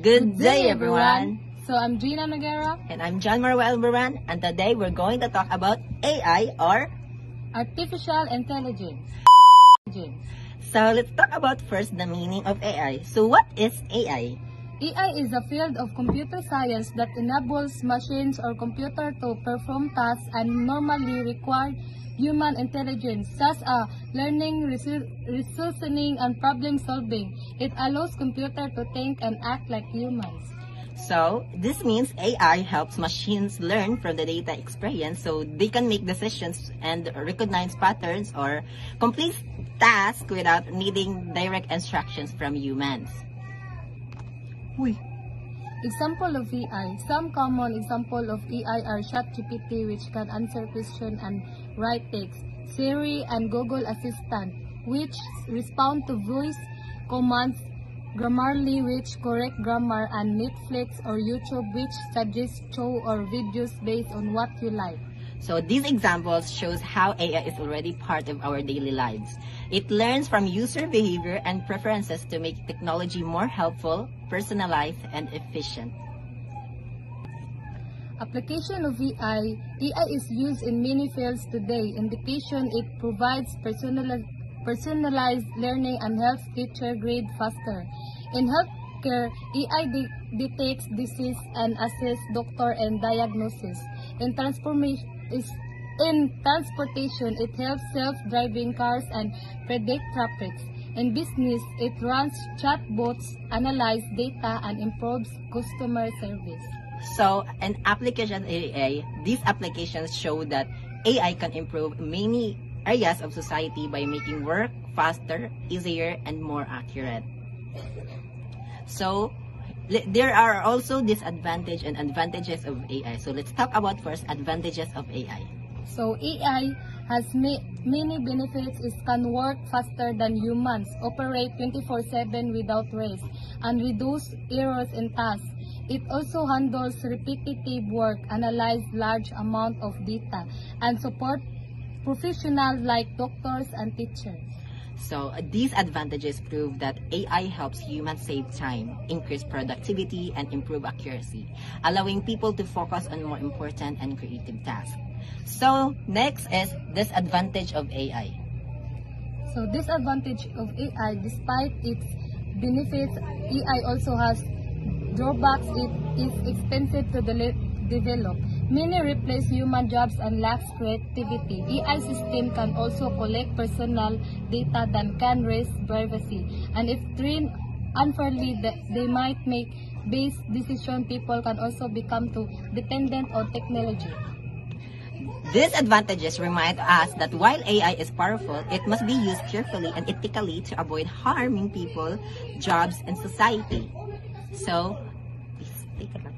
Good day, everyone! So I'm Gina Noguera. And I'm John Maruel Buran, and today we're going to talk about AI or Artificial Intelligence. So let's talk about first the meaning of AI. So what is AI? AI is a field of computer science that enables machines or computer to perform tasks and normally require human intelligence, such as learning, reasoning, and problem solving. It allows computer to think and act like humans. So this means AI helps machines learn from the data experience so they can make decisions and recognize patterns or complete tasks without needing direct instructions from humans. Example of AI. Some common example of AI are ChatGPT, which can answer questions and write text, Siri and Google Assistant, which respond to voice commands, Grammarly, which correct grammar, and Netflix or YouTube, which suggests show or videos based on what you like. So these examples shows how AI is already part of our daily lives. It learns from user behavior and preferences to make technology more helpful, personalized, and efficient. Application of AI. AI is used in many fields today. Indication it provides personalized learning and helps teacher grade faster. In healthcare, AI detects disease and assess doctor and diagnosis. In transportation, it helps self-driving cars and predict traffic. In business, it runs chatbots, analyze data, and improves customer service. So, an application of AI, these applications show that AI can improve many areas of society by making work faster, easier, and more accurate. So, there are also disadvantages and advantages of AI. So, let's talk about first advantages of AI. So, AI has many benefits. It can work faster than humans, operate 24/7 without rest, and reduce errors in tasks. It also handles repetitive work, analyze large amount of data, and support professionals like doctors and teachers. So these advantages prove that AI helps humans save time, increase productivity, and improve accuracy, allowing people to focus on more important and creative tasks. So next is disadvantage of AI. So disadvantage of AI, despite its benefits, AI also has drawbacks. It is expensive to develop. Many replace human jobs and lacks creativity. AI system can also collect personal data that can raise privacy. And if trained unfairly, they might make base decisions. People can also become too dependent on technology. These advantages remind us that while AI is powerful, it must be used carefully and ethically to avoid harming people, jobs, and society. So, please take a look.